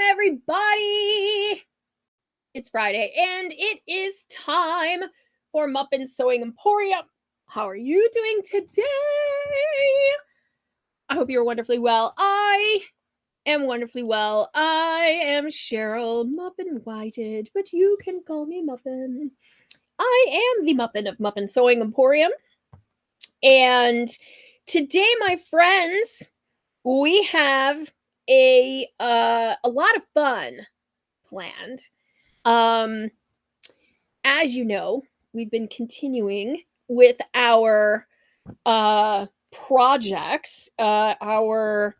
everybody. It's Friday, and it is time for Muppin Sewing Emporium. How are you doing today? I hope you're wonderfully well. I am wonderfully well. I am Cheryl Muppin Whited, but you can call me Muppin. I am the Muppin of Muppin Sewing Emporium. And today, my friends, we have a lot of fun planned. As you know, we've been continuing with our projects, our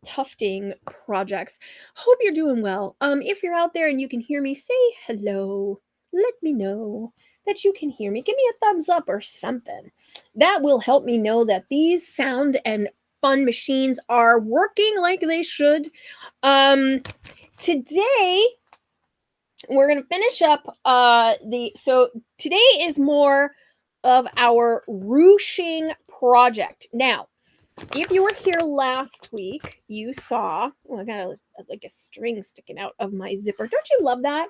tufting projects. Hope you're doing well. If you're out there and you can hear me, say hello. Let me know that you can hear me. Give me a thumbs up or something. That will help me know that these sound and fun machines are working like they should. Today we're going to finish up so today is more of our ruching project. Now, if you were here last week, you saw, I got like a string sticking out of my zipper. Don't you love that?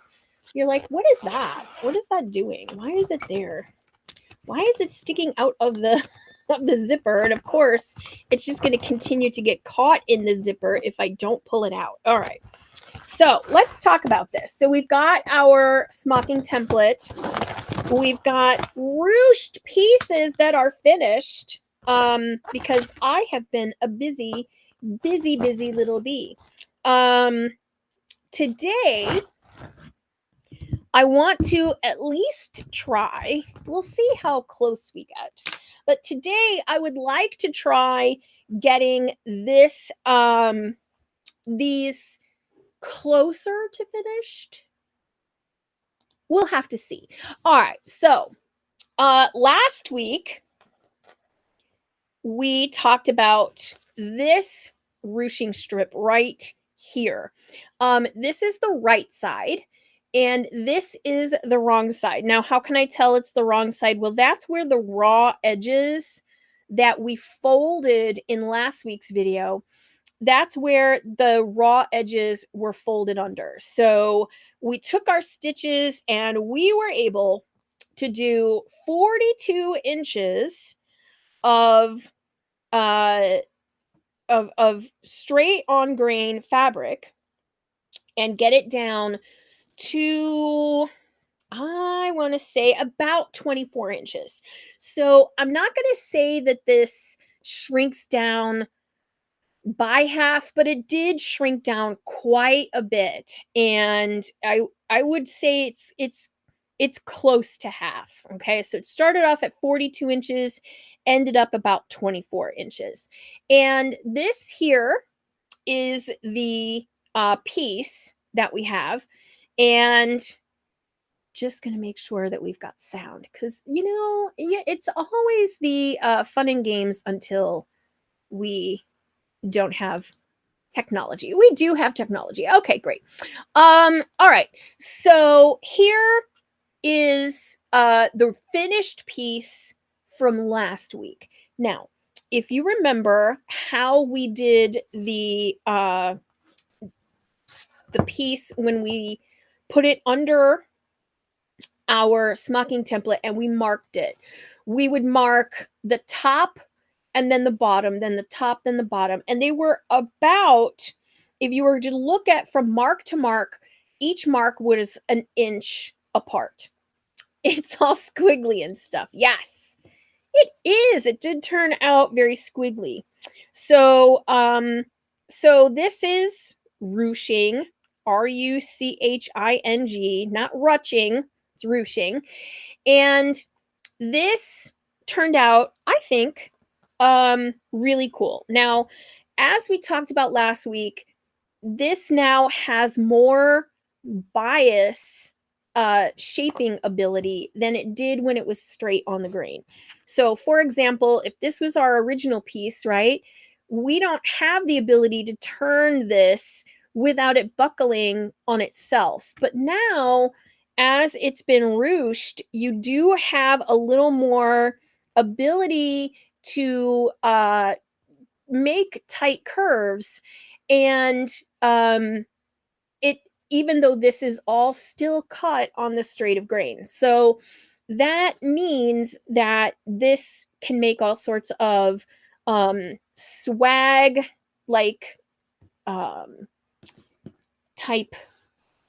You're like, what is that? What is that doing? Why is it there? Why is it sticking out of the zipper? And of course, it's just going to continue to get caught in the zipper if I don't pull it out. All right. So let's talk about this. So we've got our smocking template. We've got ruched pieces that are finished because I have been a busy little bee. Today, I want to at least try. We'll see how close we get. But today, I would like to try getting this these closer to finished. We'll have to see. All right, so last week we talked about this ruching strip right here. This is the right side and this is the wrong side. Now, how can I tell it's the wrong side? Well, that's where the raw edges that we folded in last week's video, that's where the raw edges were folded under. So we took our stitches and we were able to do 42 inches of straight on grain fabric and get it down to, I want to say, about 24 inches. So I'm not going to say that this shrinks down by half, but it did shrink down quite a bit, and I would say it's close to half. Okay, so it started off at 42 inches, ended up about 24 inches, and this here is the piece that we have, and just gonna make sure that we've got sound, because it's always the fun and games until we don't have technology. We do have technology. Okay, great. All right. So here is the finished piece from last week. Now, if you remember how we did the piece when we put it under our smocking template and we marked it, we would mark the top and then the bottom, then the top, then the bottom. And they were about, if you were to look at from mark to mark, each mark was an inch apart. It's all squiggly and stuff. Yes, it is. It did turn out very squiggly. So, so this is ruching, R-U-C-H-I-N-G, not ruching, it's ruching. And this turned out, I think, really cool. Now, as we talked about last week, this now has more bias shaping ability than it did when it was straight on the grain. So, for example, if this was our original piece, right, we don't have the ability to turn this without it buckling on itself. But now, as it's been ruched, you do have a little more ability to make tight curves, And it even though this is all still cut on the straight of grain. So that means that this can make all sorts of swag like um type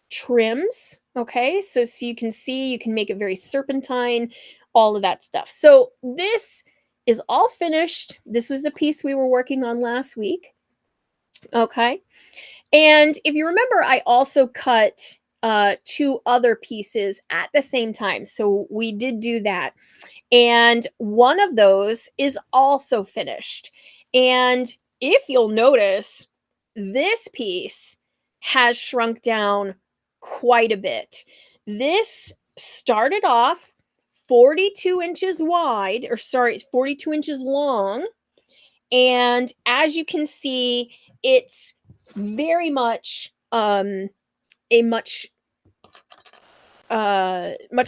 trims. Okay, so you can see, you can make it very serpentine, all of that stuff. So this is all finished. This was the piece we were working on last week. Okay, and if you remember, I also cut two other pieces at the same time, so we did do that. And one of those is also finished. And if you'll notice, this piece has shrunk down quite a bit. This started off 42 inches wide, or sorry, 42 inches long. And as you can see, it's very much a much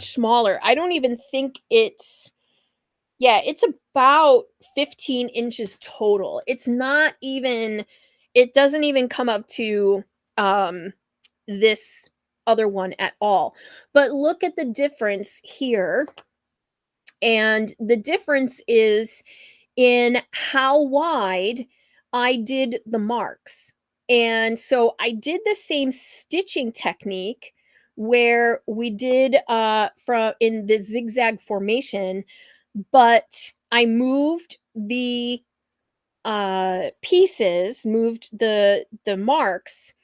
smaller. I don't even think it's, yeah, it's about 15 inches total. It's not even, it doesn't even come up to um this other one at all. But look at the difference here. And the difference is in how wide I did the marks. And so I did the same stitching technique where we did from in the zigzag formation, but I moved the pieces, moved the marks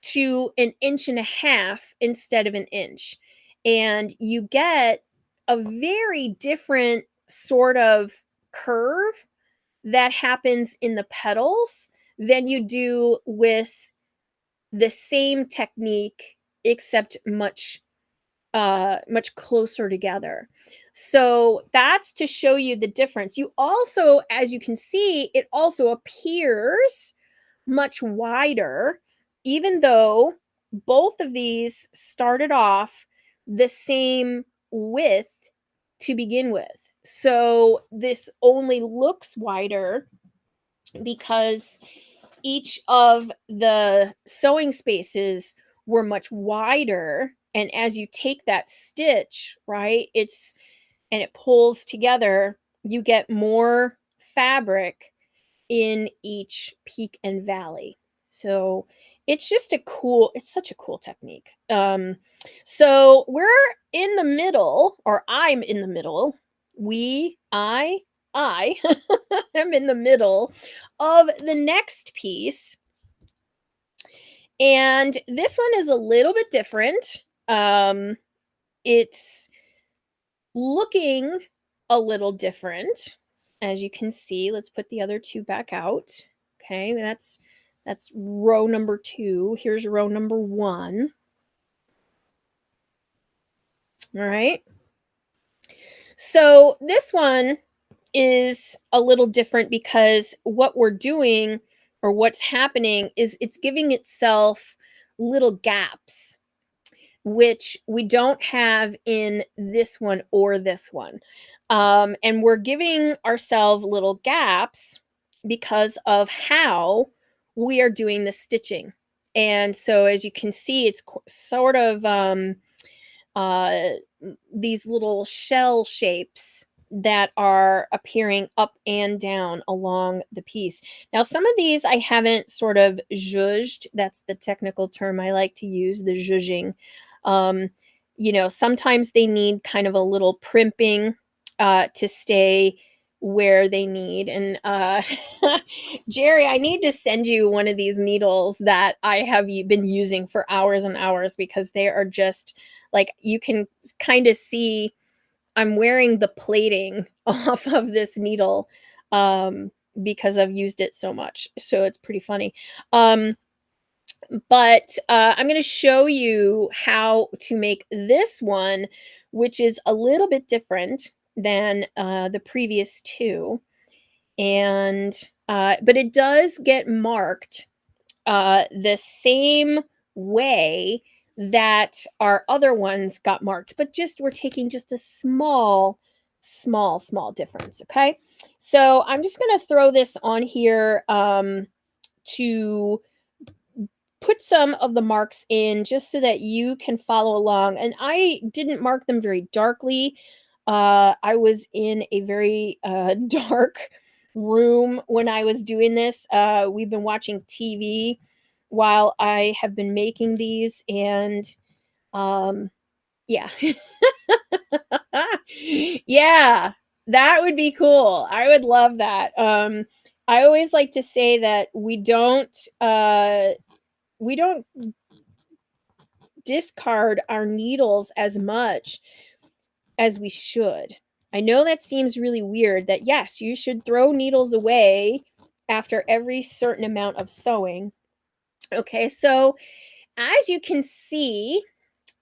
to an inch and a half instead of an inch. And you get a very different sort of curve that happens in the petals than you do with the same technique, except much closer together. So that's to show you the difference. You also, as you can see, it also appears much wider, even though both of these started off the same width to begin with. So this only looks wider because each of the sewing spaces were much wider, and as you take that stitch, right, it's and it pulls together, you get more fabric in each peak and valley. So it's just a cool, it's such a cool technique. So we're in the middle, or I'm in the middle. I am in the middle of the next piece. And this one is a little bit different. It's looking a little different, as you can see. Let's put the other two back out. Okay, that's row number 2. Here's row number 1. All right. So this one is a little different because what we're doing, or what's happening, is it's giving itself little gaps, which we don't have in this one or this one. And we're giving ourselves little gaps because of how we are doing the stitching. And so as you can see, it's sort of uh, these little shell shapes that are appearing up and down along the piece. Now, some of these I haven't sort of zhuzhed. That's the technical term I like to use, the zhuzhing. Um, sometimes they need kind of a little primping to stay where they need. And Jerry, I need to send you one of these needles that I have been using for hours and hours, because they are just like, you can kind of see I'm wearing the plating off of this needle because I've used it so much. So it's pretty funny. But I'm going to show you how to make this one, which is a little bit different than the previous two. And but it does get marked the same way that our other ones got marked, but just we're taking just a small difference. Okay, so I'm just going to throw this on here to put some of the marks in just so that you can follow along. And I didn't mark them very darkly. I was in a very dark room when I was doing this. We've been watching TV while I have been making these, and um, yeah. Yeah, that would be cool. I would love that. I always like to say that we don't discard our needles as much as we should. I know that seems really weird that yes, you should throw needles away after every certain amount of sewing. Okay, so as you can see,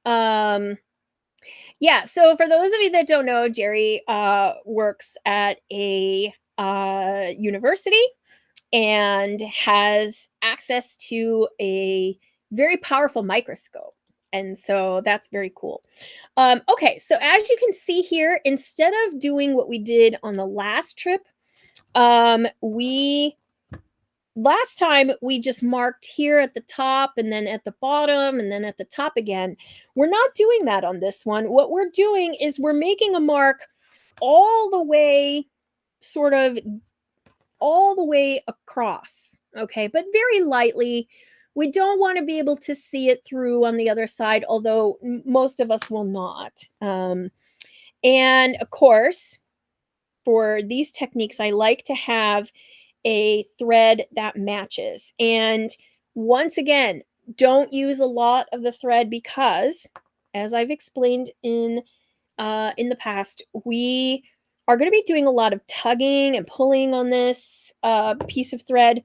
um yeah, so for those of you that don't know, Jerry works at a university and has access to a very powerful microscope. And so that's very cool. Okay, so as you can see here, instead of doing what we did on the last trip, we last time we just marked here at the top and then at the bottom and then at the top again. We're not doing that on this one. What we're doing is we're making a mark all the way, sort of all the way across, okay, but very lightly. We don't want to be able to see it through on the other side, although most of us will not. And of course, for these techniques, I like to have a thread that matches. And once again, don't use a lot of the thread because, as I've explained in the past, we are going to be doing a lot of tugging and pulling on this piece of thread,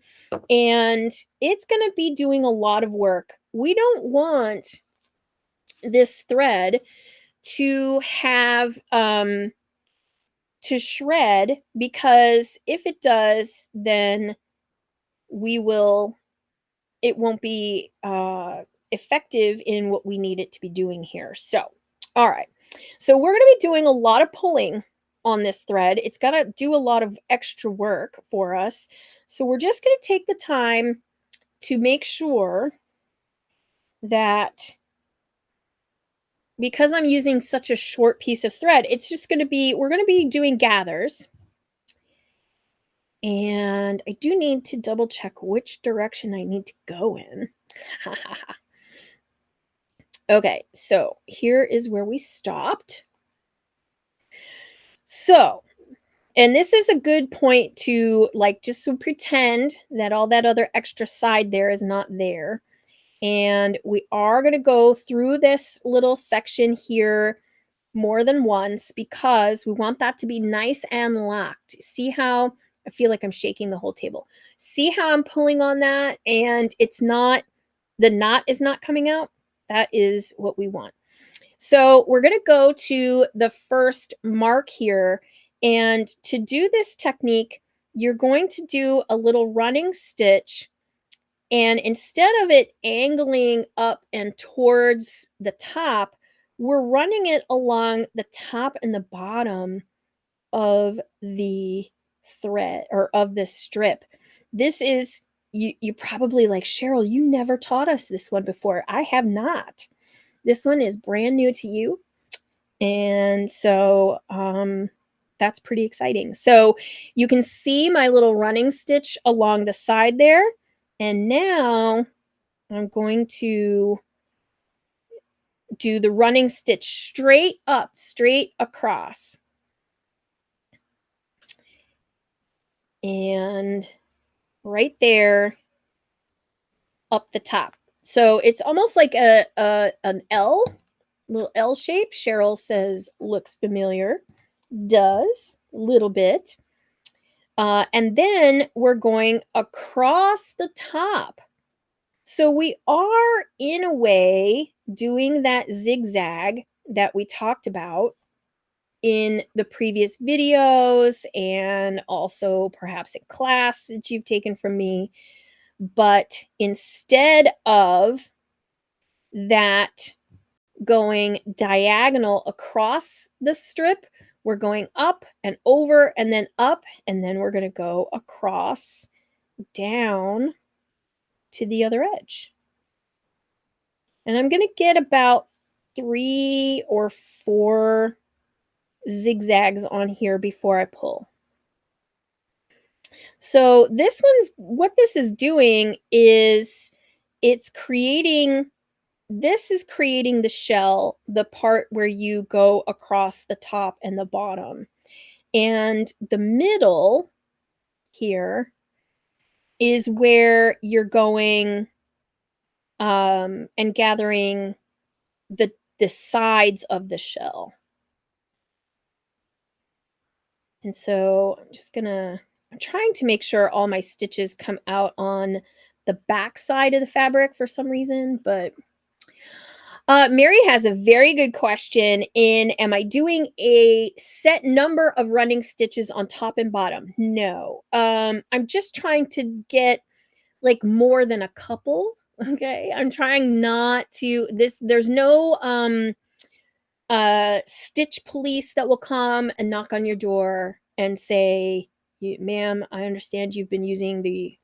and it's going to be doing a lot of work. We don't want this thread to have to shred, because if it does, then we will it won't be effective in what we need it to be doing here. So, all right. So we're going to be doing a lot of pulling on this thread. It's going to do a lot of extra work for us. So we're just going to take the time to make sure that, because I'm using such a short piece of thread, it's just going to be, we're going to be doing gathers. And I do need to double check which direction I need to go in. Okay, so here is where we stopped. So, and this is a good point to, like, just to pretend that all that other extra side there is not there. And we are going to go through this little section here more than once because we want that to be nice and locked. See how I feel like I'm shaking the whole table? See how I'm pulling on that and it's not, the knot is not coming out? That is what we want. So we're going to go to the first mark here. And to do this technique, you're going to do a little running stitch. And instead of it angling up and towards the top, we're running it along the top and the bottom of the thread, or of this strip. This is, you probably like, Cheryl, you never taught us this one before. I have not. This one is brand new to you. And so that's pretty exciting. So you can see my little running stitch along the side there. And now I'm going to do the running stitch straight up, straight across. And right there up the top. So it's almost like an L, little L shape. Cheryl says looks familiar. Does, a little bit. And then we're going across the top. So we are, in a way, doing that zigzag that we talked about in the previous videos and also perhaps in class that you've taken from me. But instead of that going diagonal across the strip, we're going up and over and then up, and then we're going to go across down to the other edge. And I'm gonna get about 3 or 4 zigzags on here before I pull. So what this is doing is it's creating this is creating the shell, the part where you go across the top and the bottom. And the middle here is where you're going and gathering the sides of the shell. And so I'm trying to make sure all my stitches come out on the back side of the fabric for some reason, but Mary has a very good question in, am I doing a set number of running stitches on top and bottom? No. I'm just trying to get like more than a couple. Okay. I'm trying not to there's no stitch police that will come and knock on your door and say, ma'am, I understand you've been using the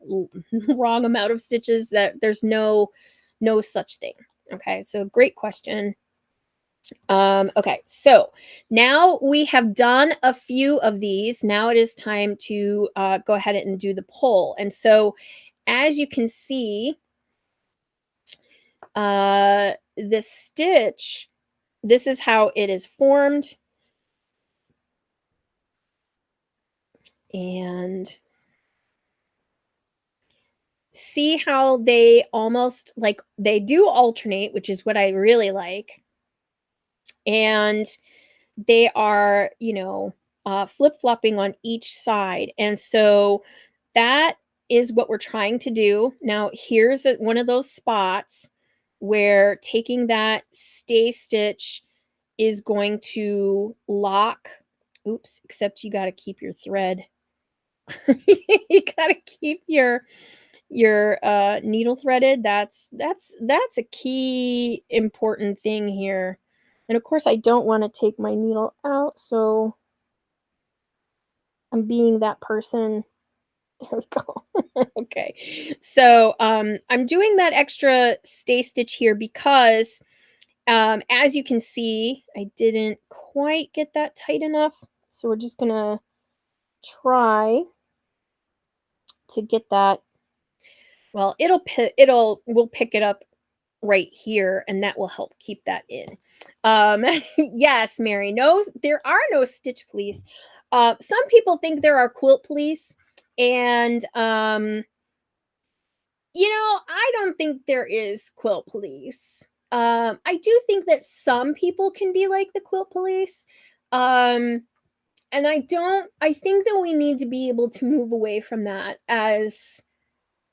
wrong amount of stitches. That there's no such thing. Okay, so great question. Okay, so now we have done a few of these. Now it is time to go ahead and do the pull. And so as you can see, the stitch, this is how it is formed. And see how they almost like they do alternate, which is what I really like. And they are, flip-flopping on each side. And so that is what we're trying to do. Now, here's one of those spots where taking that stay stitch is going to lock. Oops, except you got to keep your thread. You got to keep your needle threaded. That's a key important thing here. And of course I don't want to take my needle out, so I'm being that person. There we go. Okay, so I'm doing that extra stay stitch here because as you can see, I didn't quite get that tight enough, so we're just gonna try to get that. Well, we'll pick it up right here, and that will help keep that in. Yes, Mary, no, there are no stitch police. Some people think there are quilt police, and I don't think there is quilt police. I do think that some people can be like the quilt police. Um, and I think that we need to be able to move away from that as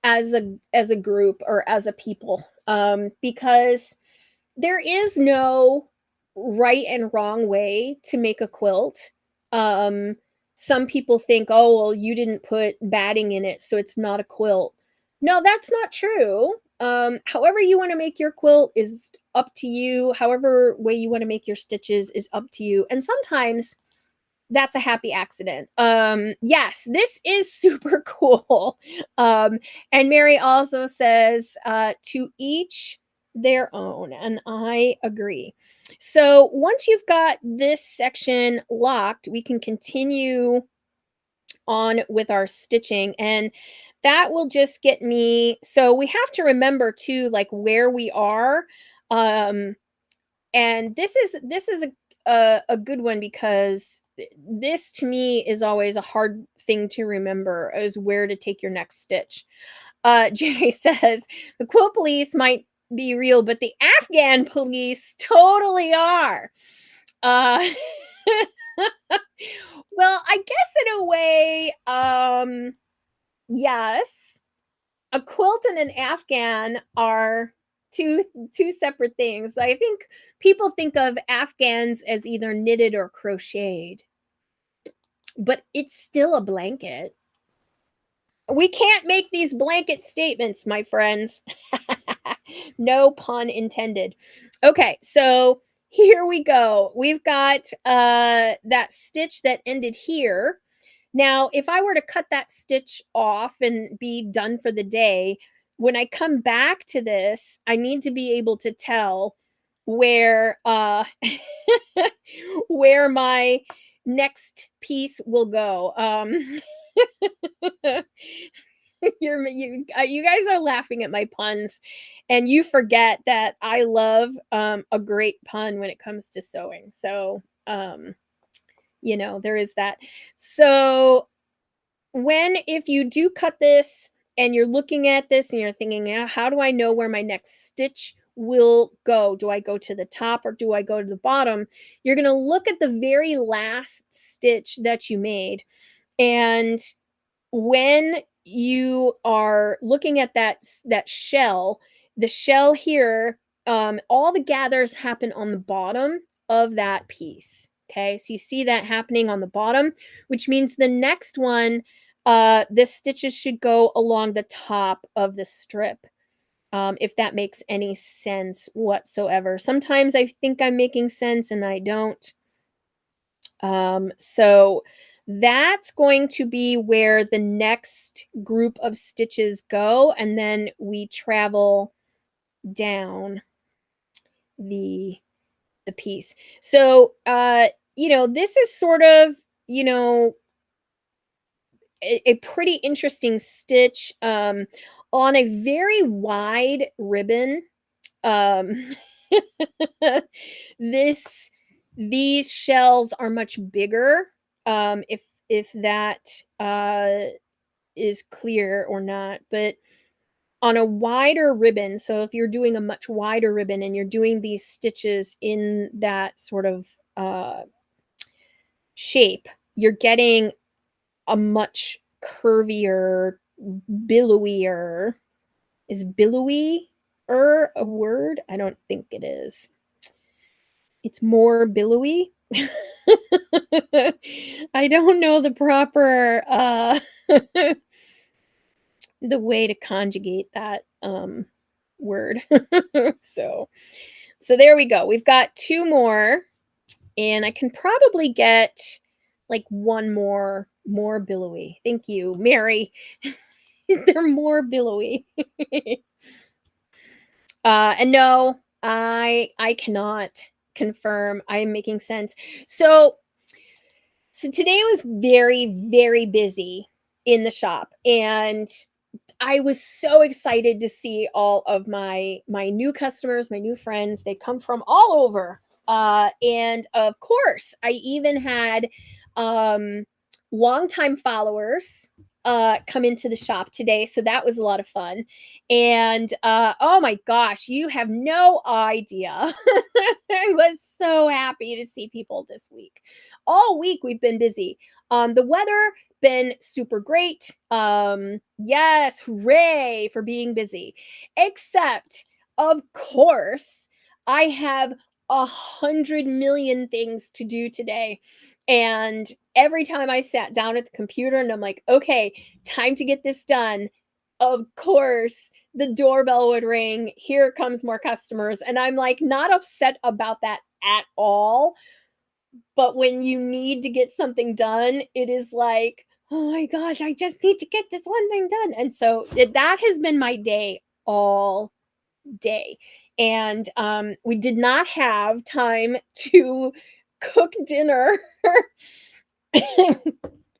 a group or as a people, because there is no right and wrong way to make a quilt. um some people think, oh well, you didn't put batting in it, so it's not a quilt. No, that's not true. However you want to make your quilt is up to you. However way you want to make your stitches is up to you, and sometimes that's a happy accident. Yes, this is super cool. And Mary also says, to each their own, and I agree. So once you've got this section locked, we can continue on with our stitching, and that will just get me. So we have to remember too, like where we are. Um, and this is a good one because this to me is always a hard thing to remember, is where to take your next stitch. Jerry says the quilt police might be real, but the Afghan police totally are. uh well, I guess in a way, yes, a quilt and an Afghan are two separate things. I think people think of Afghans as either knitted or crocheted, but it's still a blanket. We can't make these blanket statements, my friends. No pun intended. Okay, so here we go. We've got that stitch that ended here. Now, if I were to cut that stitch off and be done for the day, when I come back to this, I need to be able to tell where, where my next piece will go. You guys are laughing at my puns, and you forget that I love, a great pun when it comes to sewing. So, there is that. So, if you do cut this and you're looking at this and you're thinking, "Yeah, how do I know where my next stitch will go? Do I go to the top or do I go to the bottom?" You're gonna look at the very last stitch that you made, and when you are looking at that shell, the shell here, all the gathers happen on the bottom of that piece. Okay, so you see that happening on the bottom, which means the next one, the stitches should go along the top of the strip. If that makes any sense whatsoever. Sometimes I think I'm making sense and I don't. So that's going to be where the next group of stitches go, and then we travel down the piece. So, this is sort of, you know, a pretty interesting stitch on a very wide ribbon. Um, this these shells are much bigger. If that is clear or not, but on a wider ribbon, so if you're doing a much wider ribbon and you're doing these stitches in that sort of shape, you're getting a much curvier, billowier. Is billowy a word? I don't think it is. It's more billowy. I don't know the proper the way to conjugate that word. so there we go. We've got two more, and I can probably get like one more billowy. Thank you, Mary. They're more billowy. And no, I cannot confirm I'm making sense. So today was very, very busy in the shop, and I was so excited to see all of my new customers, my new friends. They come from all over. And of course, I even had um longtime followers come into the shop today. So that was a lot of fun. And oh my gosh, you have no idea. I was so happy to see people this week. All week we've been busy. The weather been super great. Yes, hooray for being busy. Except, of course, I have 100 million things to do today. And every time I sat down at the computer and I'm like, okay, time to get this done, of course, the doorbell would ring. Here comes more customers. And I'm like, not upset about that at all. But when you need to get something done, it is like, oh my gosh, I just need to get this one thing done. And so that has been my day all day. And we did not have time to cook dinner.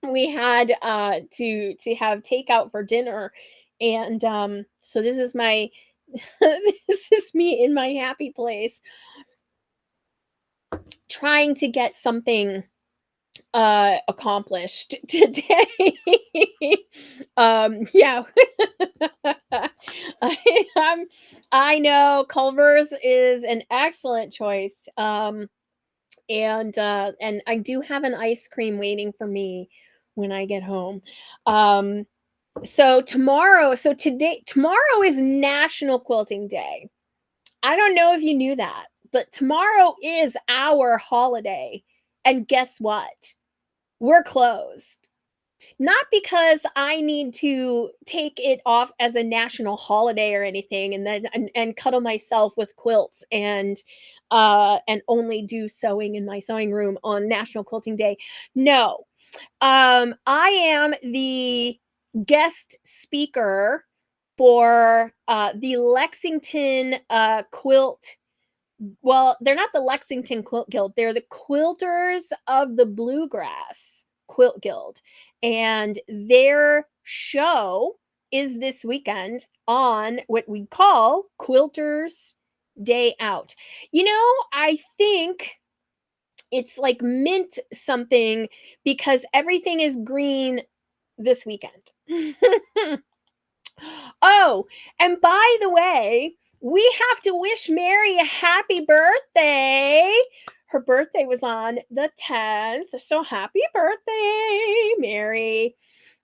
We had to have takeout for dinner. And so this is my this is me in my happy place trying to get something accomplished today. Yeah. I, I know Culver's is an excellent choice. And I do have an ice cream waiting for me when I get home. Tomorrow is National Quilting Day. I don't know if you knew that, but tomorrow is our holiday. And guess what? We're closed. Not because I need to take it off as a national holiday or anything and then and cuddle myself with quilts and only do sewing in my sewing room on National Quilting Day. No. I am the guest speaker for the Lexington quilt. Well, they're not the Lexington Quilt Guild. They're the Quilters of the Bluegrass Quilt Guild. And their show is this weekend on what we call Quilters Day Out. I think it's like mint something because everything is green this weekend. Oh, and by the way, we have to wish Mary a happy birthday. Her birthday was on the 10th. So happy birthday, Mary.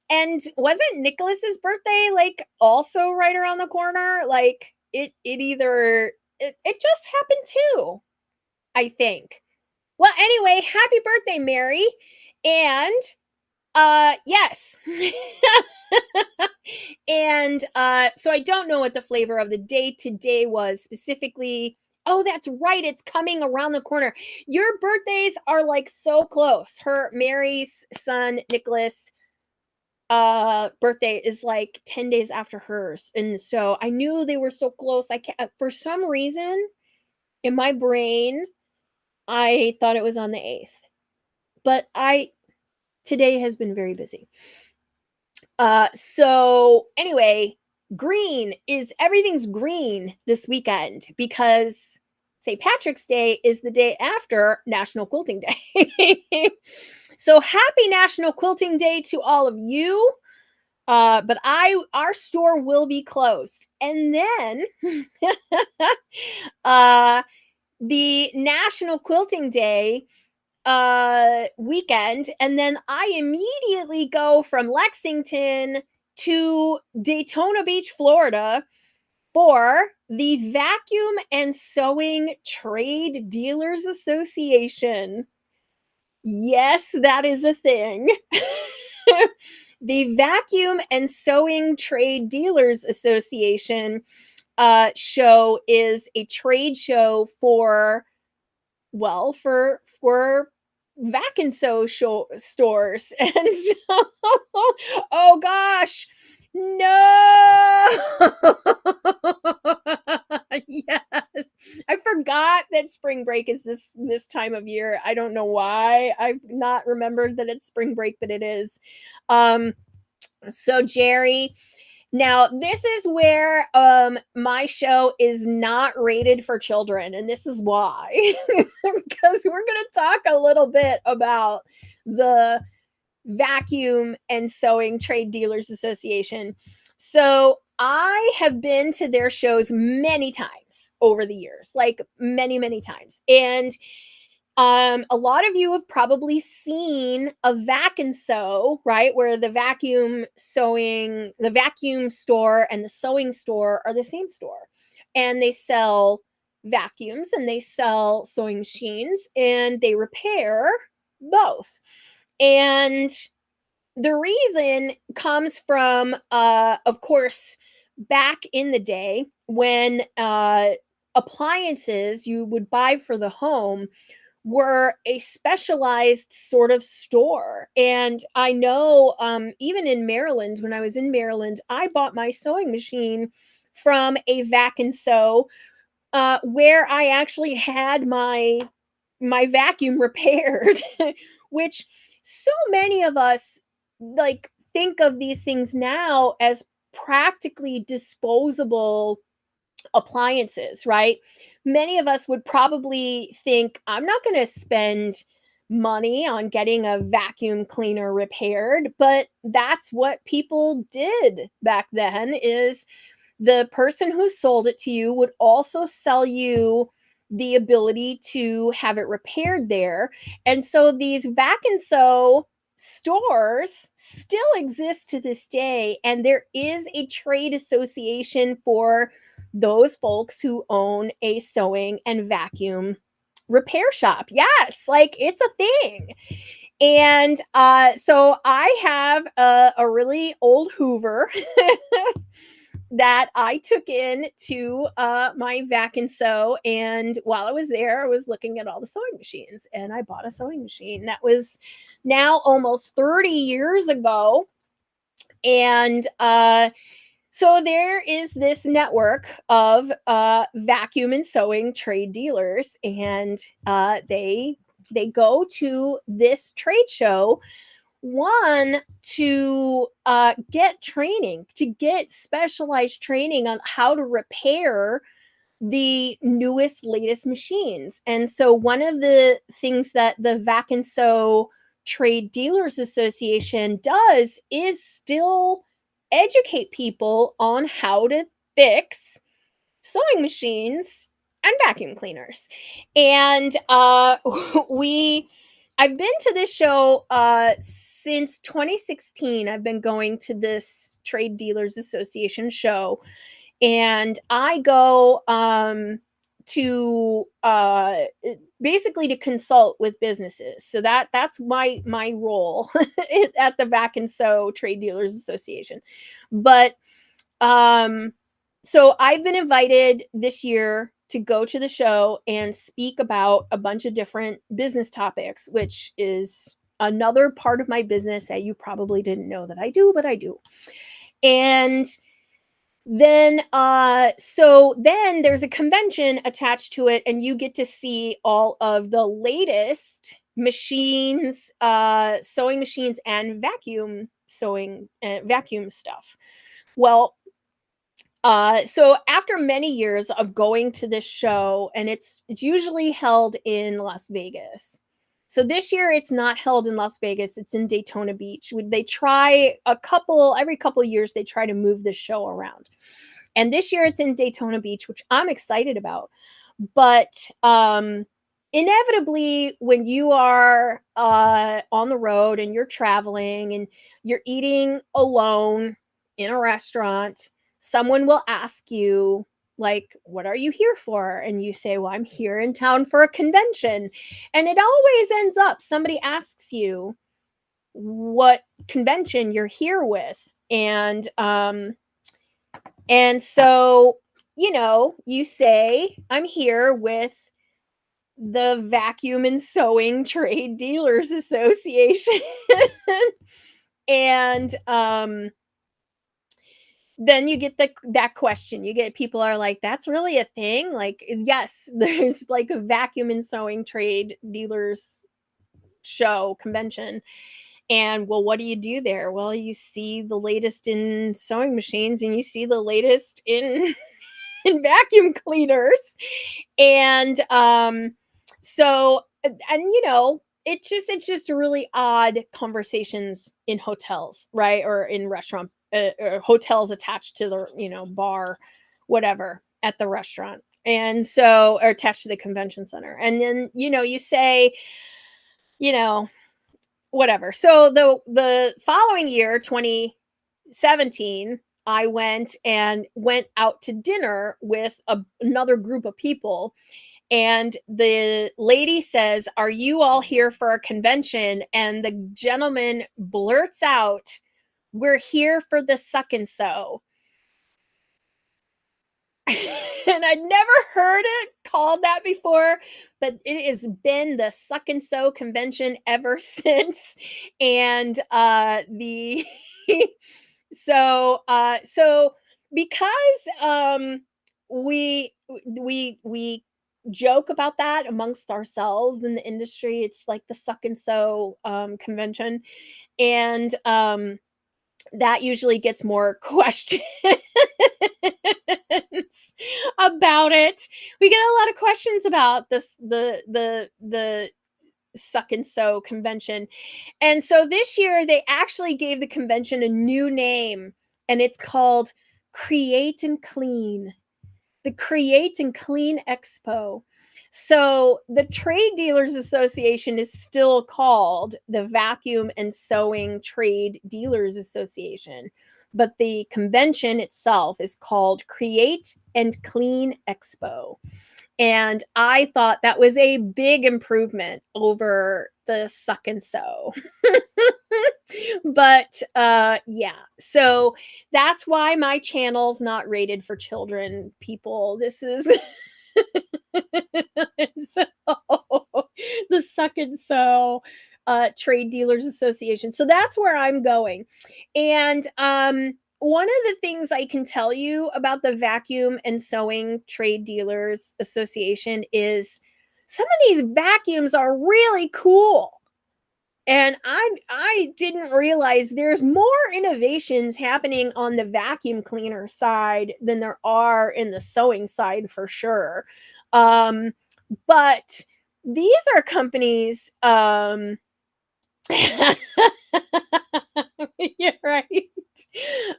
And wasn't Nicholas's birthday like also right around the corner? Like it just happened too, I think. Well, anyway, happy birthday, Mary. And yes. And so I don't know what the flavor of the day today was specifically. Oh, that's right. It's coming around the corner. Your birthdays are like so close. Mary's son, Nicholas, birthday is like 10 days after hers. And so I knew they were so close. I can't, for some reason in my brain, I thought it was on the 8th. But today has been very busy. So anyway, everything's green this weekend because St. Patrick's Day is the day after National Quilting Day. So happy National Quilting Day to all of you. But our store will be closed. And then the National Quilting Day weekend, and then I immediately go from Lexington to Daytona Beach, Florida for the Vacuum and Sewing Trade Dealers Association. Yes, that is a thing. The Vacuum and Sewing Trade Dealers Association show is a trade show for vac and sew stores. And so, oh gosh, no. Yes, I forgot that spring break is this time of year. I don't know why I've not remembered that it's spring break, but it is. So Jerry, now this is where my show is not rated for children, and this is why. Because we're going to talk a little bit about the Vacuum and Sewing Trade Dealers Association. So I have been to their shows many times over the years, like many, many times. And a lot of you have probably seen a vac and sew, right? Where the vacuum store and the sewing store are the same store. And they sell vacuums and they sell sewing machines and they repair both. And the reason comes from, of course, back in the day when appliances you would buy for the home were a specialized sort of store. And I know even in Maryland, when I was in Maryland, I bought my sewing machine from a vac and sew where I actually had my vacuum repaired, which so many of us like think of these things now as practically disposable appliances, right? Many of us would probably think, I'm not going to spend money on getting a vacuum cleaner repaired, but that's what people did back then. Is the person who sold it to you would also sell you the ability to have it repaired there. And so these vac and sew stores still exist to this day, and there is a trade association for those folks who own a sewing and vacuum repair shop. Yes, like it's a thing. And so I have a really old Hoover that I took in to my vac and sew. And while I was there, I was looking at all the sewing machines, and I bought a sewing machine that was now almost 30 years ago. And So there is this network of vacuum and sewing trade dealers, and they go to this trade show, one, to get training, to get specialized training on how to repair the newest, latest machines. And so, one of the things that the Vac and Sew Trade Dealers Association does is still educate people on how to fix sewing machines and vacuum cleaners. And we I've been to this show since 2016. I've been going to this Trade Dealers Association show, and I go to basically to consult with businesses. So that's my role at the Vac and Sew Trade Dealers Association. But um so I've been invited this year to go to the show and speak about a bunch of different business topics, which is another part of my business that you probably didn't know that I do, but I do. And then so then there's a convention attached to it, and you get to see all of the latest machines, sewing machines and vacuum stuff. Well, so after many years of going to this show, and it's usually held in Las Vegas. So this year it's not held in Las Vegas, it's in Daytona Beach. They try every couple of years they try to move this show around. And this year it's in Daytona Beach, which I'm excited about. But inevitably, when you are on the road and you're traveling and you're eating alone in a restaurant, someone will ask you, like, what are you here for? And you say, well, I'm here in town for a convention. And it always ends up somebody asks you what convention you're here with. And so, you say, I'm here with the Vacuum and Sewing Trade Dealers Association. And then you get that question. You get people are like, that's really a thing? Like, yes, there's like a Vacuum and Sewing Trade Dealers show convention. And well, what do you do there? Well, you see the latest in sewing machines, and you see the latest in in vacuum cleaners. And so and it's just really odd conversations in hotels, right? Or in restaurant or hotels attached to the bar, whatever, at the restaurant. And so, or attached to the convention center. And then you say, you know whatever. So the following year, 2017, I went out to dinner with another group of people, and the lady says, "Are you all here for a convention?" And the gentleman blurts out, "We're here for the suck and sew." And I'd never heard it called that before, but it has been the suck and sew convention ever since. And the so because we joke about that amongst ourselves in the industry, it's like the suck and sew convention. And that usually gets more questions about it. We get a lot of questions about this, the suck and sew convention. And so this year they actually gave the convention a new name, and it's called Create and Clean. The Create and Clean Expo. So the Trade Dealers Association is still called the Vacuum and Sewing Trade Dealers Association, but the convention itself is called Create and Clean Expo. And I thought that was a big improvement over the suck and sew. But yeah, so that's why my channel's not rated for children, people. This is so the suck and sew Trade Dealers Association. So that's where I'm going. And one of the things I can tell you about the Vacuum and Sewing Trade Dealers Association is some of these vacuums are really cool. And I didn't realize there's more innovations happening on the vacuum cleaner side than there are in the sewing side for sure. Um, but these are companies, you're right.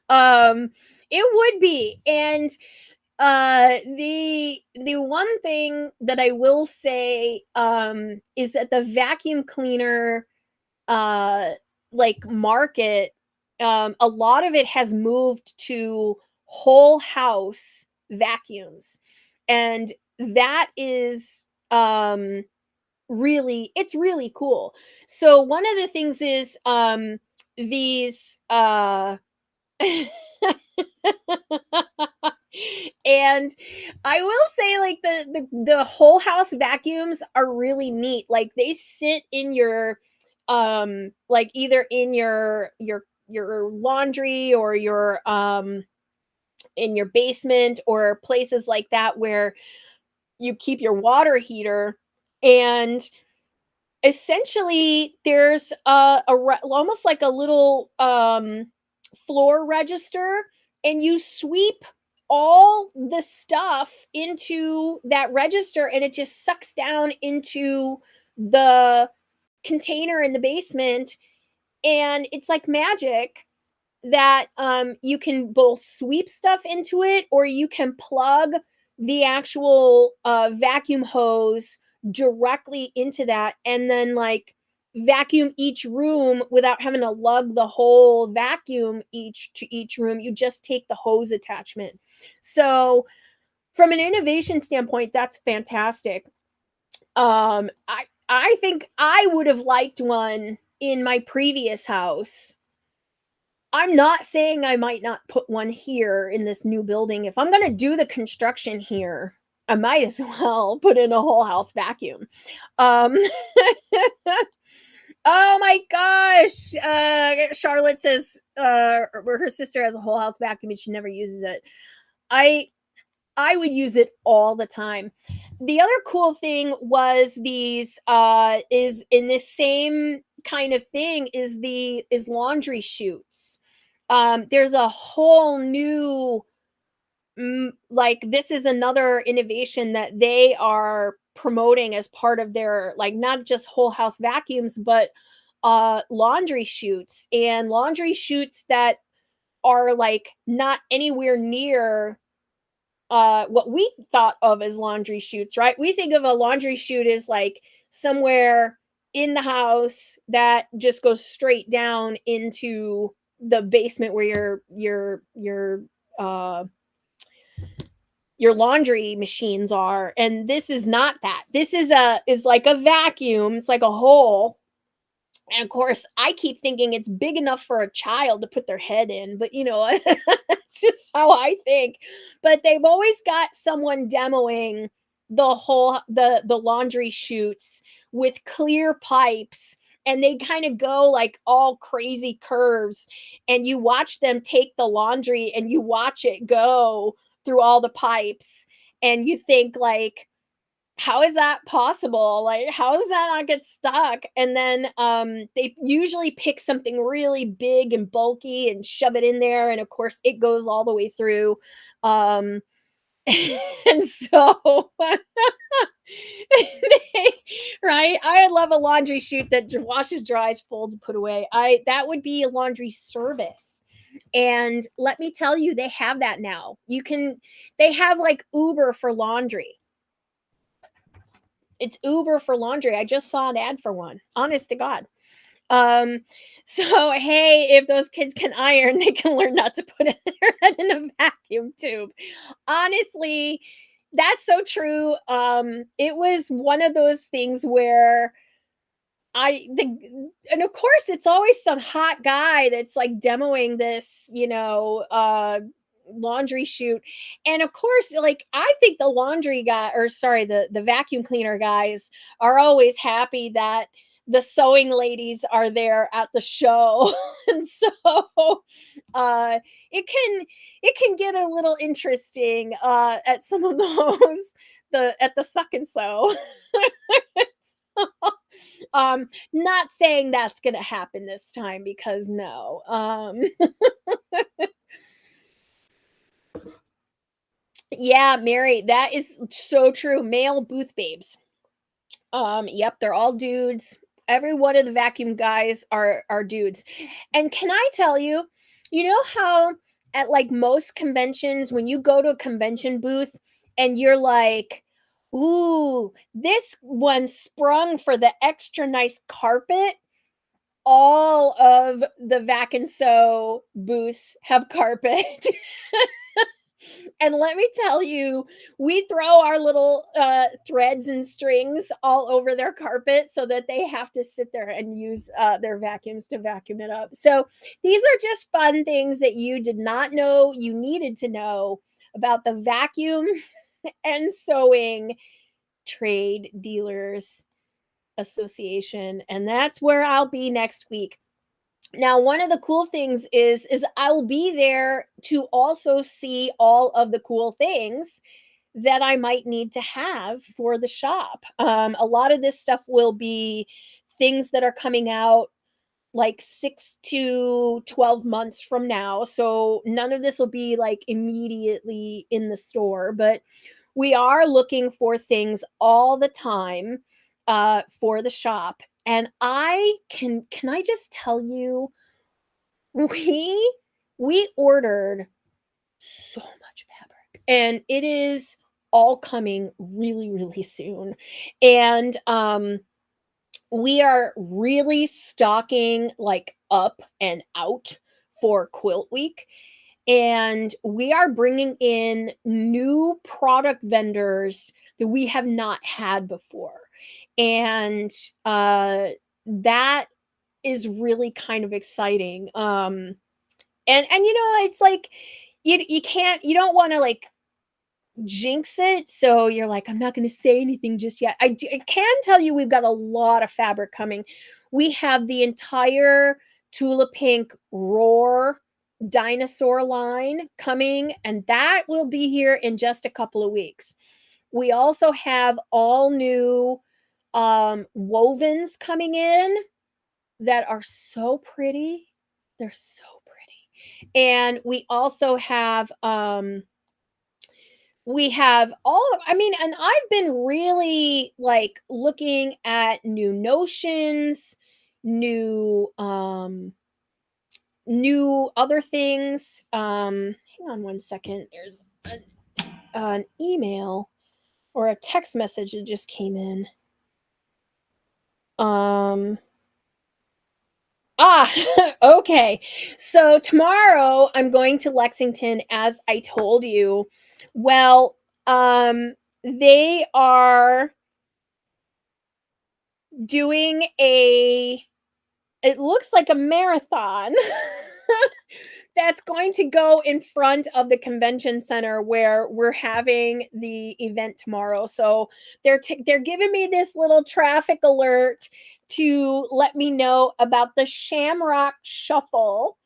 Um, it would be. And the one thing that I will say is that the vacuum cleaner uh like market, a lot of it has moved to whole house vacuums, and that is really, it's really cool. So one of the things is these and I will say, like, the whole house vacuums are really neat. Like, they sit in your like, either in your laundry, or your in your basement, or places like that where you keep your water heater. And essentially, there's almost like a little floor register, and you sweep all the stuff into that register, and it just sucks down into the container in the basement, and it's like magic that you can both sweep stuff into it, or you can plug the actual vacuum hose directly into that, and then, like, vacuum each room without having to lug the whole vacuum each to each room. You just take the hose attachment. So from an innovation standpoint, that's fantastic. I think I would have liked one in my previous house. I'm not saying I might not put one here in this new building. If I'm gonna do the construction here, I might as well put in a whole house vacuum. Um, oh my gosh! Charlotte says her sister has a whole house vacuum and she never uses it. I I would use it all the time. The other cool thing was these is in this same kind of thing is the is laundry chutes. There's a whole new like, this is another innovation that they are promoting as part of their, like, not just whole house vacuums, but laundry chutes, and laundry chutes that are, like, not anywhere near what we thought of as laundry chutes, right? We think of a laundry chute as, like, somewhere in the house that just goes straight down into the basement where uh your laundry machines are. And this is not that. This is like a vacuum. It's like a hole, and of course, I keep thinking it's big enough for a child to put their head in, but you know, that's just how I think. But they've always got someone demoing the laundry chutes with clear pipes, and they kind of go like all crazy curves, and you watch them take the laundry and you watch it go through all the pipes, and you think, like, how is that possible? Like, how does that not get stuck? And then they usually pick something really big and bulky and shove it in there. And of course, it goes all the way through. Um, and so, right? I love a laundry chute that washes, dries, folds, put away. That would be a laundry service. And let me tell you, they have that now. They have like Uber for laundry. It's Uber for laundry. I just saw an ad for one. Honest to God. Um, so hey, if those kids can iron, they can learn not to put their head in a vacuum tube. Honestly, that's so true. It was one of those things where and of course it's always some hot guy that's like demoing this, laundry chute. And of course, like, I think the laundry guy, or sorry, the vacuum cleaner guys are always happy that the sewing ladies are there at the show. And so uh it can get a little interesting at some of those the at the suck and sew. Not saying that's gonna happen this time because no. Yeah, Mary, that is so true. Male booth babes. Yep, they're all dudes. Every one of the vacuum guys are dudes. And can I tell you, you know how at like most conventions, when you go to a convention booth and you're like, ooh, this one sprung for the extra nice carpet. All of the vac and sew booths have carpet. And let me tell you, we throw our little threads and strings all over their carpet so that they have to sit there and use their vacuums to vacuum it up. So these are just fun things that you did not know you needed to know about the vacuum and sewing trade dealers association. And that's where I'll be next week. Now, one of the cool things is I'll be there to also see all of the cool things that I might need to have for the shop. A lot of this stuff will be things that are coming out like 6 to 12 months from now. So none of this will be like immediately in the store, but we are looking for things all the time for the shop. And can I just tell you we we ordered so much fabric, and it is all coming really, really soon. And, we are really stocking, like, up and out for Quilt Week, and we are bringing in new product vendors that we have not had before. And, that is really kind of exciting. And you know, it's like you can't you don't want to like jinx it. So you're like, I'm not going to say anything just yet. I can tell you we've got a lot of fabric coming. We have the entire Tula Pink Roar dinosaur line coming, and that will be here in just a couple of weeks. We also have all new wovens coming in that are so pretty. They're so pretty. And we have all I mean, and I've been really like looking at new notions, new new other things. Hang on one second. There's an email or a text message that just came in. Um Ah, okay. So tomorrow I'm going to Lexington as I told you. Well, they are doing a it looks like a marathon that's going to go in front of the convention center where we're having the event tomorrow. So they're giving me this little traffic alert to let me know about the Shamrock Shuffle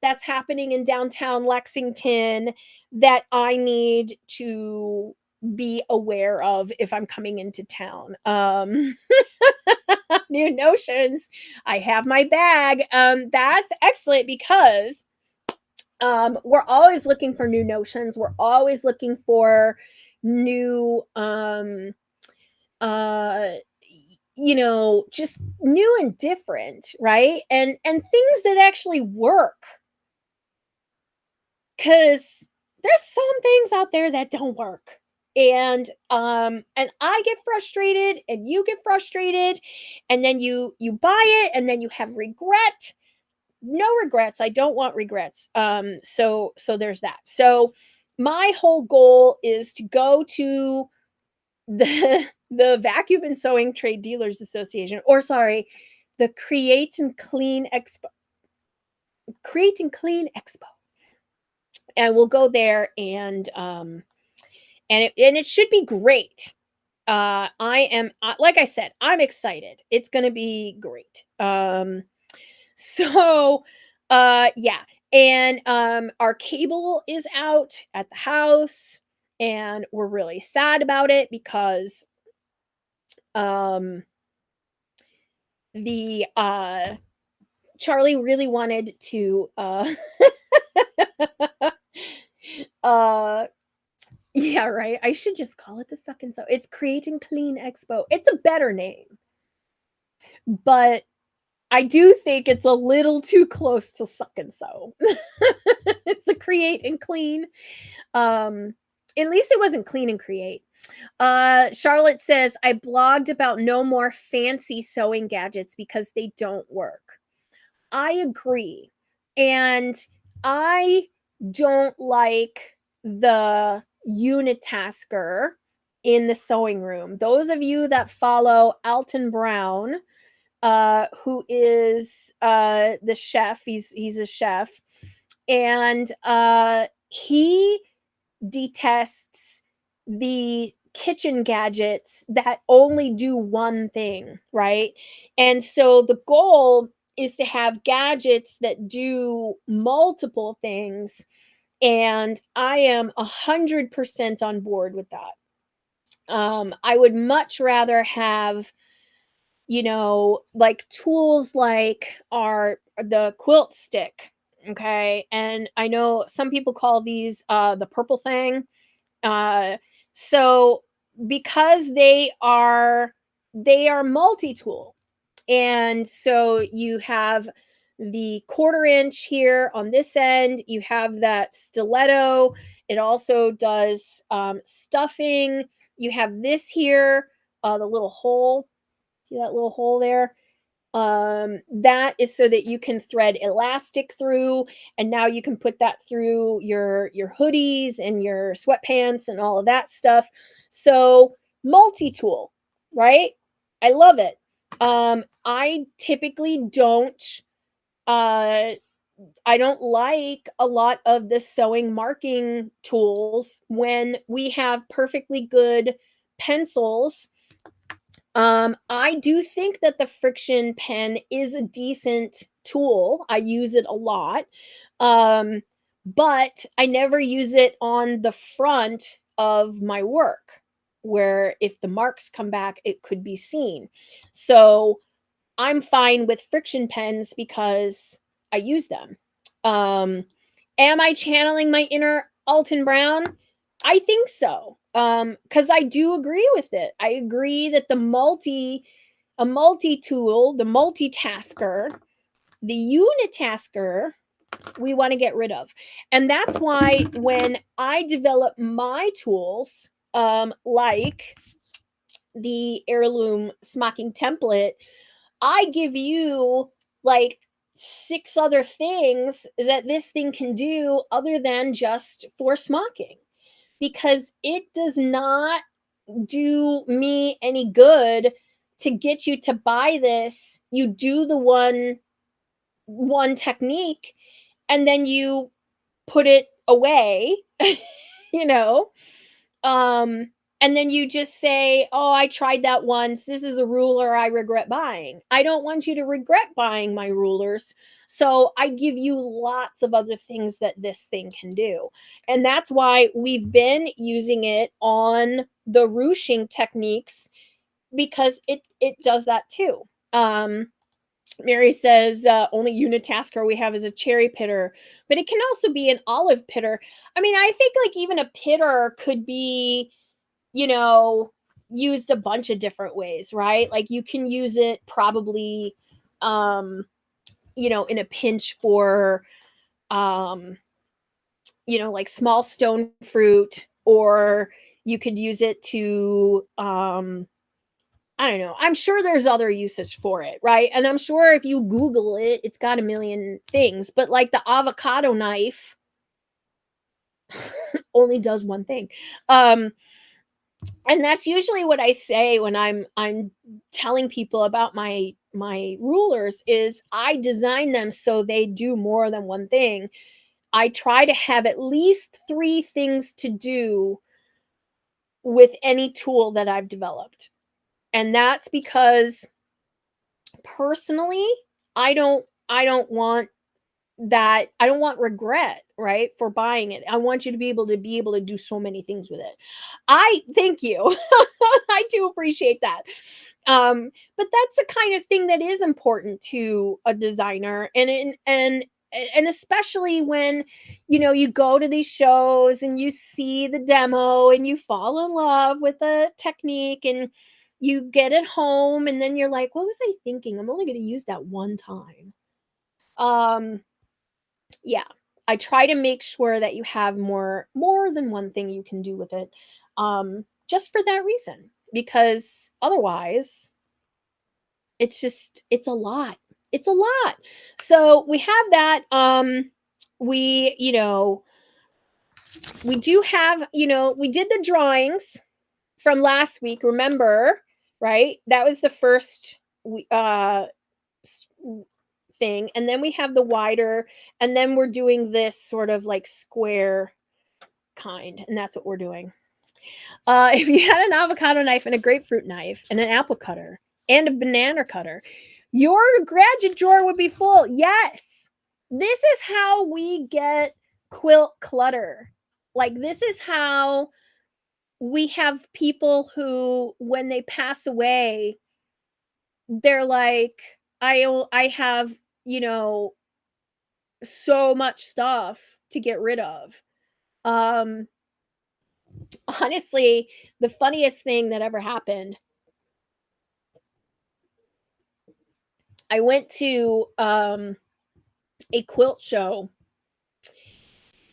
that's happening in downtown Lexington that I need to be aware of if I'm coming into town. New notions. I have my bag. That's excellent because we're always looking for new notions. We're always looking for new uh you know, just new and different, right? And things that actually work, because there's some things out there that don't work. And I get frustrated and you get frustrated, and then you buy it and then you have regret. No regrets. I don't want regrets. So there's that. So my whole goal is to go to the the Vacuum and Sewing Trade Dealers Association, or sorry, the Create and Clean Expo. And we'll go there, and it should be great. I am like I said, I'm excited. It's gonna be great. So, yeah, and, our cable is out at the house, and we're really sad about it because, um, the, Charlie really wanted to, uh yeah, right, I should just call it the Suck and Sew. It's Create and Clean Expo. It's a better name, but I do think it's a little too close to Suck and Sew. It's the Create and Clean. Um, at least it wasn't Clean and Create. Charlotte says, I blogged about no more fancy sewing gadgets because they don't work. I agree. And I don't like the unitasker in the sewing room. Those of you that follow Alton Brown, who is the chef, he's a chef, and he detests the kitchen gadgets that only do one thing, right? And so the goal is to have gadgets that do multiple things. And I am 100% on board with that. I would much rather have, like tools like our the quilt stick. Okay. And I know some people call these the purple thing. uh, so because they are multi-tool. And so you have the 1/4 inch here on this end, you have that stiletto. It also does stuffing. You have this here, the little hole. See that little hole there? That is so that you can thread elastic through, and now you can put that through your hoodies and your sweatpants and all of that stuff. So multi-tool, right? I love it. I typically uh I don't like a lot of the sewing marking tools when we have perfectly good pencils. I do think that the friction pen is a decent tool. I use it a lot. Um, but I never use it on the front of my work where if the marks come back, it could be seen. So I'm fine with friction pens because I use them. Um, am I channeling my inner Alton Brown? I think so. Because I do agree with it. I agree that a multi-tool, the multitasker, the unitasker, we want to get rid of. And that's why when I develop my tools, like the heirloom smocking template, I give you like 6 other things that this thing can do other than just for smocking, because it does not do me any good to get you to buy this. You do the one technique and then you put it away, you know? Um, and then you just say, "Oh, I tried that once. This is a ruler I regret buying." I don't want you to regret buying my rulers. So I give you lots of other things that this thing can do. And that's why we've been using it on the ruching techniques, because it does that too. Mary says, only unitasker we have is a cherry pitter, but it can also be an olive pitter. I mean, I think like even a pitter could be, you know, used a bunch of different ways, right? Like you can use it probably, um, in a pinch for, um, like small stone fruit, or you could use it to, I don't know. I'm sure there's other uses for it, right? And I'm sure if you Google it, it's got a million things. But like the avocado knife only does one thing. Um, and that's usually what I say when I'm telling people about my rulers is I design them so they do more than one thing. I try to have at least 3 things to do with any tool that I've developed. And that's because personally, I don't want that. I don't want regret, right, for buying it. I want you to be able to do so many things with it. I thank you. I do appreciate that. But that's the kind of thing that is important to a designer, and especially when you go to these shows and you see the demo and you fall in love with the technique, and you get it home and then you're like, what was I thinking? I'm only going to use that one time. Um yeah, I try to make sure that you have more than one thing you can do with it, just for that reason, because otherwise it's a lot. It's a lot. So we have that. We we do have, we did the drawings from last week, remember, right? That was the first we s- thing, and then we have the wider, and then we're doing this sort of like square kind, and that's what we're doing. If you had an avocado knife and a grapefruit knife and an apple cutter and a banana cutter, your gadget drawer would be full. Yes. This is how we get quilt clutter. Like, this is how we have people who, when they pass away, they're like, I have, you know, so much stuff to get rid of. Um, Honestly, the funniest thing that ever happened, I went to a quilt show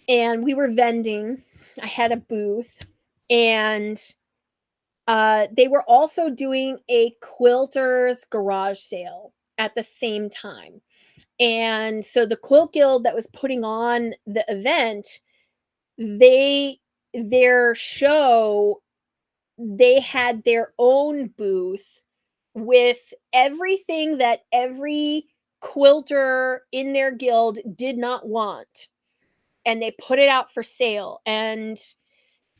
and we were vending. I had a booth, and they were also doing a quilters garage sale at the same time. And so the quilt guild that was putting on the event, they their show, they had their own booth with everything that every quilter in their guild did not want, and they put it out for sale. And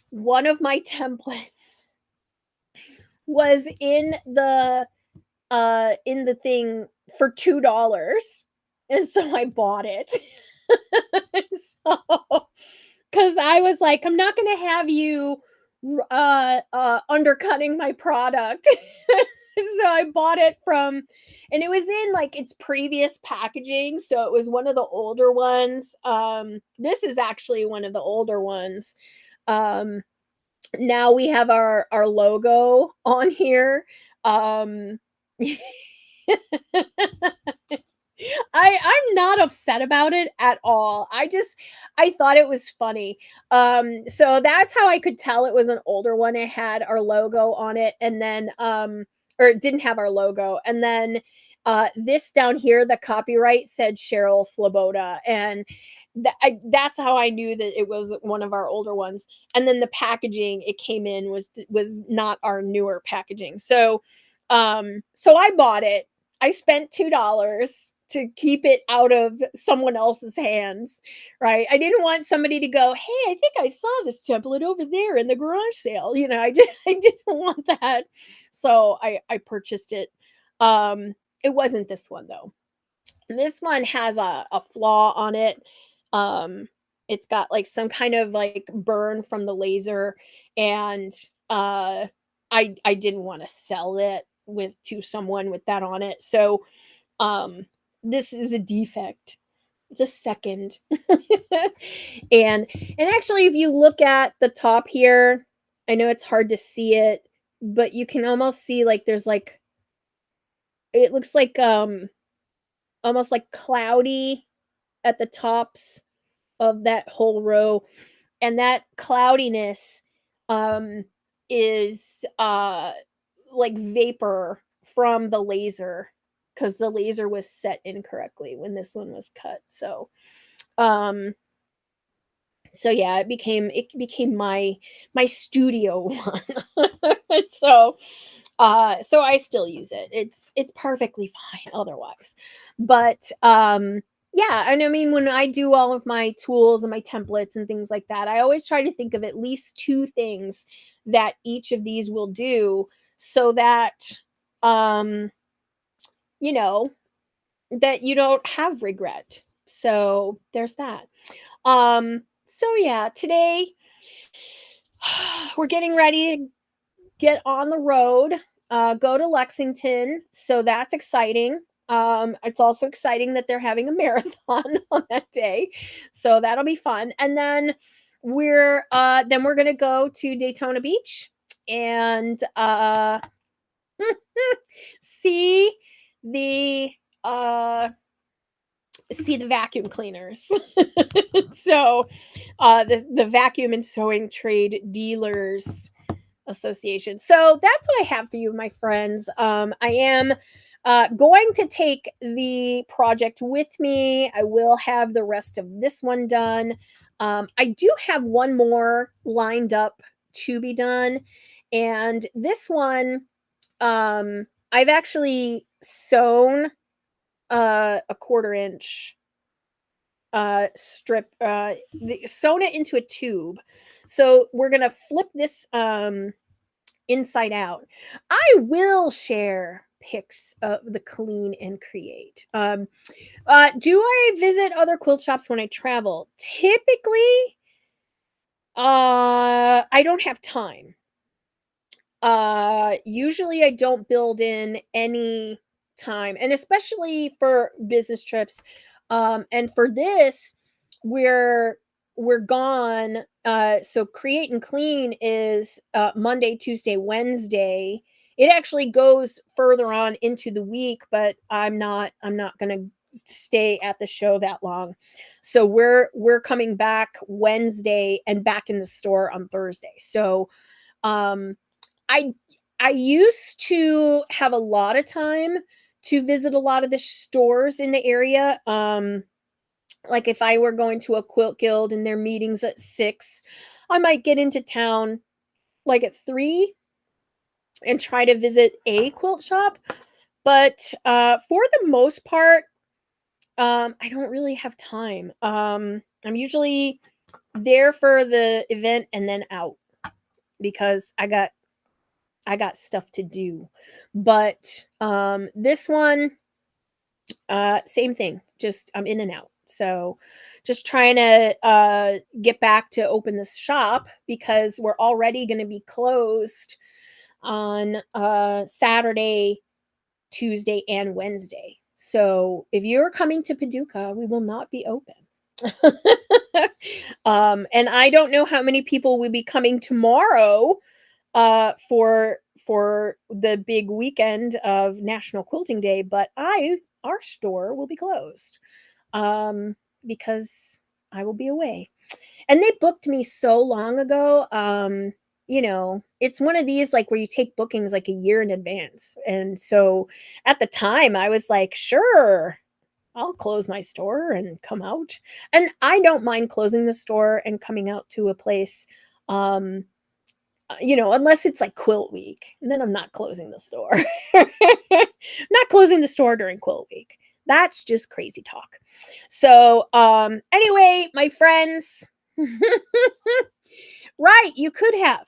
one of my templates was in the thing for $2, and so I bought it. So, because I was like, I'm not gonna have you undercutting my product. So I bought it from, and it was in like its previous packaging, so it was one of the older ones. This is actually one of the older ones. Um Now we have our logo on here. Um I'm not upset about it at all. I thought it was funny. So that's how I could tell it was an older one. It had our logo on it, and then or it didn't have our logo. And then this down here, the copyright said Cheryl Sloboda, and that's how I knew that it was one of our older ones. And then the packaging it came in was not our newer packaging. So I bought it. I spent $2 to keep it out of someone else's hands, right? I didn't want somebody to go, "Hey, I think I saw this template over there in the garage sale." I didn't want that. So I purchased it. It wasn't this one though. This one has a flaw on it. Um, it's got like some kind of like burn from the laser, and uh, I didn't want to sell it with to someone with that on it. So um, this is a defect. It's a second. and and actually, if you look at the top here, I know it's hard to see it, but you can almost see like there's like, it looks like almost like cloudy at the tops of that whole row, and that cloudiness um is like vapor from the laser, because the laser was set incorrectly when this one was cut. Um so yeah, it became my studio one. So I still use it. It's perfectly fine otherwise. But Yeah, and I mean, when I do all of my tools and my templates and things like that, I always try to think of at least 2 things that each of these will do so that, um, you know, that you don't have regret. So, there's that. So yeah, today we're getting ready to get on the road, go to Lexington, so that's exciting. It's also exciting that they're having a marathon on that day, so that'll be fun. And then we're gonna go to Daytona Beach and see the uh see the vacuum cleaners. So the vacuum and sewing trade dealers association. So that's what I have for you, my friends. I am going to take the project with me. I will have the rest of this one done. I do have one more lined up to be done. And this one, I've actually sewn a 1/4 inch strip, sewn it into a tube. So we're going to flip this inside out. I will share pics of the clean and create. Do I visit other quilt shops when I travel? Typically, I don't have time. Usually I don't build in any time, and especially for business trips. And for this, we're we're gone. So create and clean is Monday, Tuesday, Wednesday. It actually goes further on into the week, but I'm not gonna stay at the show that long. So we're coming back Wednesday and back in the store on Thursday. So um I I used to have a lot of time to visit a lot of the stores in the area. Like if I were going to a quilt guild and their meetings at 6, I might get into town like at 3 and try to visit a quilt shop. But for the most part, I don't really have time. I'm usually there for the event and then out because I got stuff to do. But this one, same thing. Just I'm in and out. So just trying to get back to open this shop because we're already going to be closed on Saturday, Tuesday, and Wednesday. So if you're coming to Paducah, we will not be open. And I don't know how many people will be coming tomorrow for the big weekend of National Quilting Day, but our store will be closed because I will be away. And they booked me so long ago. It's one of these like where you take bookings like a year in advance. And so at the time I was like, sure, I'll close my store and come out. And I don't mind closing the store and coming out to a place. Unless it's like quilt week, and then I'm not closing the store. Not closing the store during quilt week. That's just crazy talk. So, anyway, my friends, right, you could have,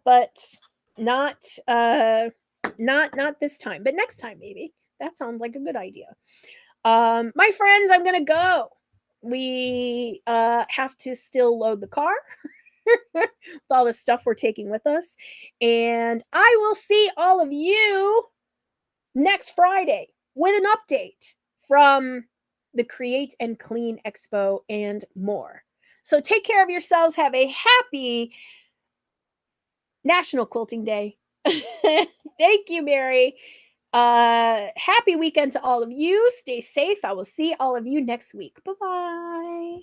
but not, not this time, but next time maybe. That sounds like a good idea. My friends, I'm gonna go. We have to still load the car with all the stuff we're taking with us. And I will see all of you next Friday with an update from the Create and Clean Expo and more. So take care of yourselves. Have a happy National Quilting Day. Thank you, Mary. Happy weekend to all of you. Stay safe. I will see all of you next week. Bye-bye.